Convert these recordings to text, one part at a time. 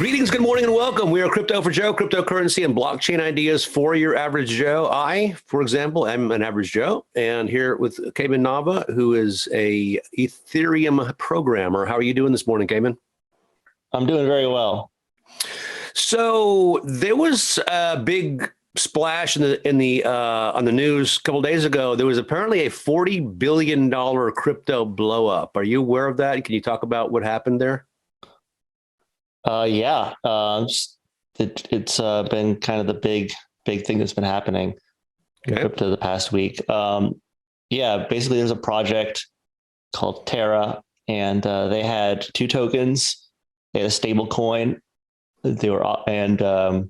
Greetings, good morning, and welcome. We are Crypto for Joe, cryptocurrency and blockchain ideas for your average Joe. I, for example, am an average Joe, and here with Cayman Nava, who is a Ethereum programmer. How are you doing this morning, Cayman? I'm doing very well. So there was a big splash on the news a couple of days ago. There was apparently a $40 billion crypto blow up. Are you aware of that? Can you talk about what happened there? Yeah, it's been kind of the big thing that's been happening in crypto the past week. Yeah, basically there's a project called Terra, and they had two tokens. They had a stable coin. They were offering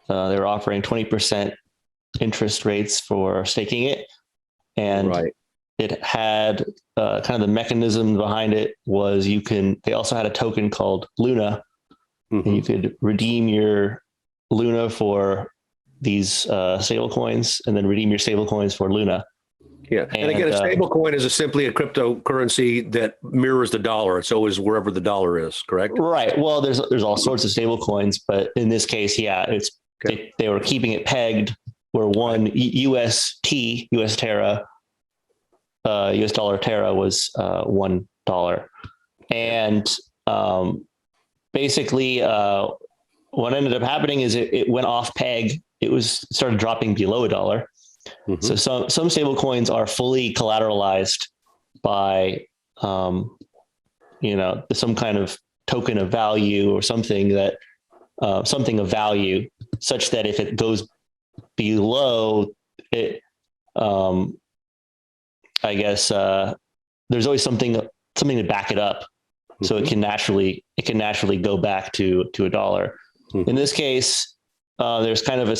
20% interest rates for staking it, and it had kind of the mechanism behind it was they also had a token called Luna, and you could redeem your Luna for these stable coins and then redeem your stable coins for Luna. Yeah. And again, a stable coin is simply a cryptocurrency that mirrors the dollar. It's always wherever the dollar is, correct? Right. Well, there's all sorts of stable coins, but in this case, yeah, they were keeping it pegged where one UST, US Terra, US dollar Terra was $1. And basically what ended up happening is it went off peg. It started dropping below $1. So some stable coins are fully collateralized by some kind of token of value or something that something of value, such that if it goes below it, I guess there's always something to back it up, so it can naturally go back to $1. In this case, there's kind of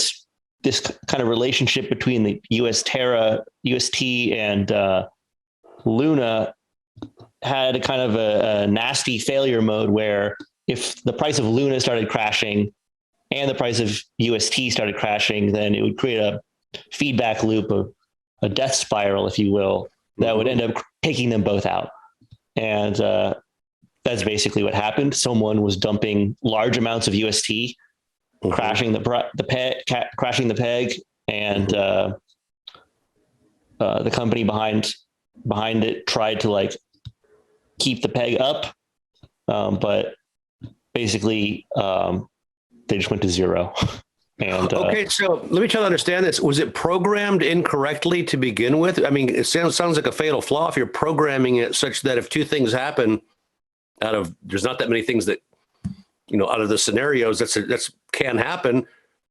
this kind of relationship between the US Terra, UST, and Luna had a kind of a nasty failure mode where if the price of Luna started crashing and the price of UST started crashing, then it would create a feedback loop of a death spiral, if you will, that would end up taking them both out. And that's basically what happened. Someone was dumping large amounts of UST, crashing the peg, and the company behind it tried to keep the peg up, but basically they just went to zero. And, okay, so let me try to understand this. Was it programmed incorrectly to begin with? I mean, it sounds like a fatal flaw if you're programming it such that if two things happen there's not that many things that, out of the scenarios that's can happen.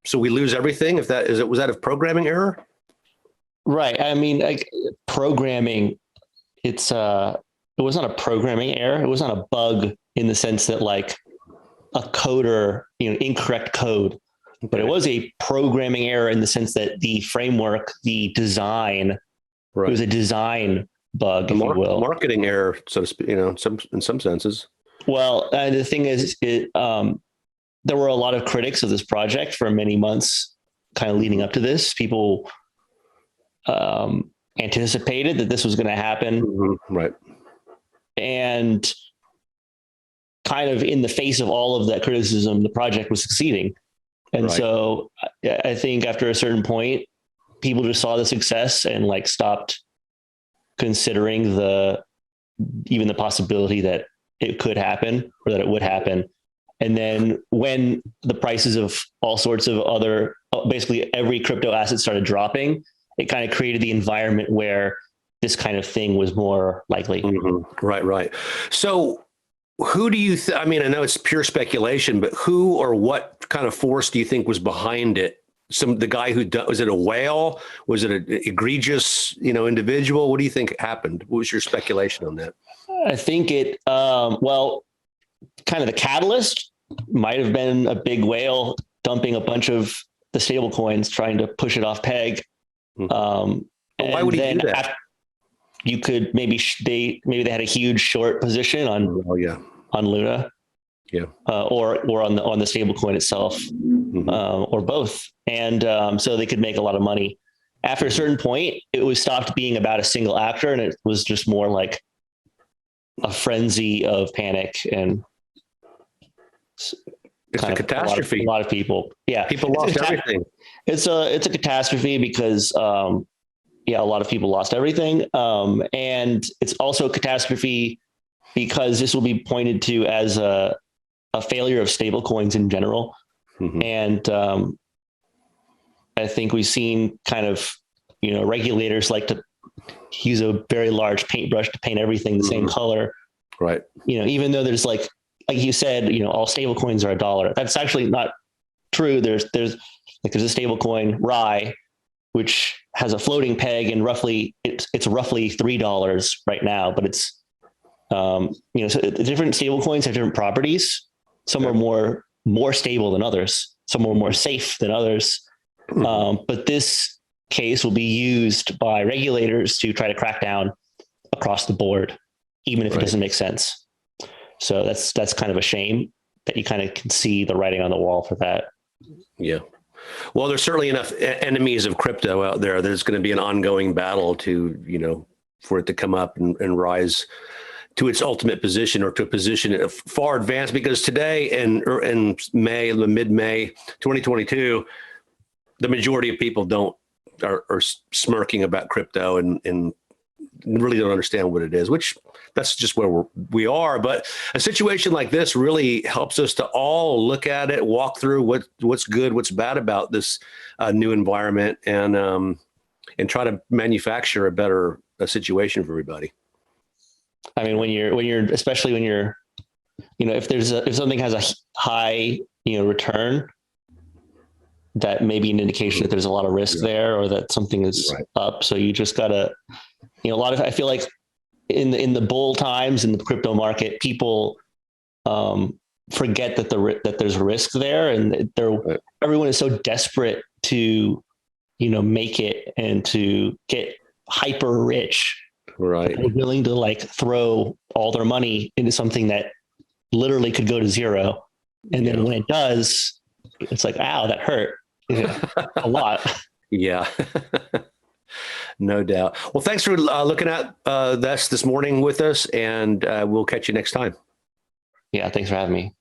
So we lose everything. Was that a programming error? Right. I mean, programming, it was not a programming error. It was not a bug in the sense that a coder, incorrect code. But it was a programming error in the sense that the framework, the design, it was a design bug, if you will. Marketing error, so to speak, in some senses. Well, the thing is, there were a lot of critics of this project for many months, kind of leading up to this. People anticipated that this was going to happen. Right. And kind of in the face of all of that criticism, the project was succeeding. And so I think after a certain point, people just saw the success and stopped considering even the possibility that it could happen or that it would happen. And then when the prices of all sorts of basically every crypto asset started dropping, it kind of created the environment where this kind of thing was more likely. Right. So who do you I mean, I know it's pure speculation, but who or what kind of force do you think was behind it? The guy was it a whale? Was it an egregious, individual? What do you think happened? What was your speculation on that? I think kind of the catalyst might have been a big whale dumping a bunch of the stable coins, trying to push it off peg. Why would he do that? You could maybe they had a huge short position on Luna, or on the stable coin itself, or both, and so they could make a lot of money. After a certain point, it was stopped being about a single actor, and it was just more like a frenzy of panic and It's a catastrophe. A lot of people. Yeah. People lost everything. It's a catastrophe because, a lot of people lost everything. And it's also a catastrophe because this will be pointed to as a failure of stablecoins in general. Mm-hmm. And I think we've seen kind of, regulators like to use a very large paintbrush to paint everything the same color. Right. Even though there's like you said, all stablecoins are $1. That's actually not true. There's a stable coin, Rye, which has a floating peg, and it's roughly $3 right now. But it's so different stable coins have different properties. Some are more stable than others. Some are more safe than others. But this case will be used by regulators to try to crack down across the board, even if it doesn't make sense. So that's kind of a shame that you kind of can see the writing on the wall for that. Yeah. Well, there's certainly enough enemies of crypto out there. There's going to be an ongoing battle to, for it to come up and rise to its ultimate position, or to a position far advanced, because today in mid-May 2022, the majority of people are smirking about crypto and really don't understand what it is, which that's just where we are. But a situation like this really helps us to all look at it, walk through what's good, what's bad about this new environment, and try to manufacture a better situation for everybody. I mean, especially when you're, if something has a high, return, that may be an indication that there's a lot of risk there, or that something is up. So you just gotta, I feel like in the bull times in the crypto market, people forget that there's risk there, and everyone is so desperate to, make it and to get hyper rich. Right. They're willing to throw all their money into something that literally could go to zero. And then when it does, it's like, ow, that hurt a lot. Yeah. No doubt. Well, thanks for looking at this morning with us, and we'll catch you next time. Yeah. Thanks for having me.